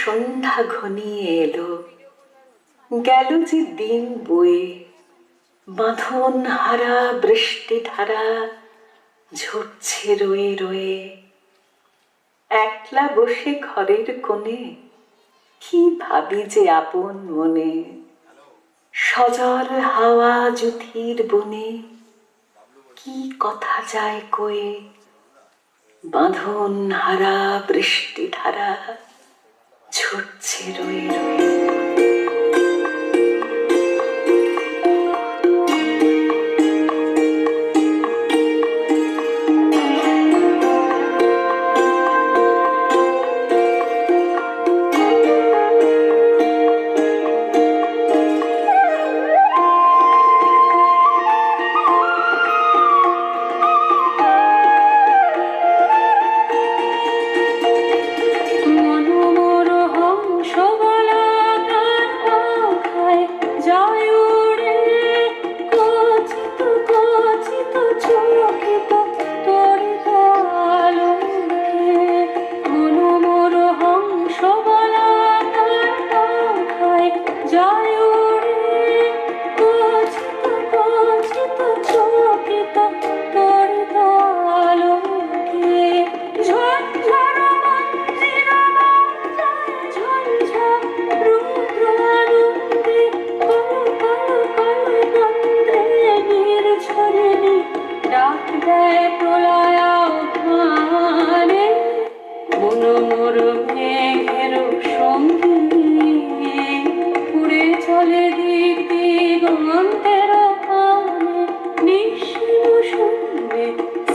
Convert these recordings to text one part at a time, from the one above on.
সন্ধ্যা ঘনিয়ে এলো, গেল যে দিন বয়ে, বাঁধন হারা বৃষ্টি ধারা ঝরছে রয়ে রয়ে। একলা বসে ঘরের কোণে কি ভাবি যে আপন মনে, সজল হাওয়া জুথির বনে কি কথা যায় কয়ে। বাঁধন হারা বৃষ্টি ধারা ঝরছে রয়ে রয়ে।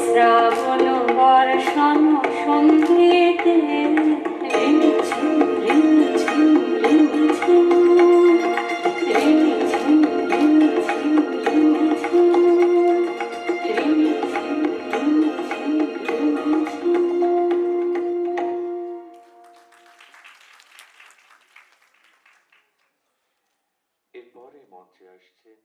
শ্রাবণ বর্ষণ সঙ্গীতে রিমঝিম রিমঝিম রিমঝিম রিমঝিম রিমঝিম রিমঝিম রিমঝিম রিমঝিম রিমঝিম। এরপরে মঞ্চে আসছেন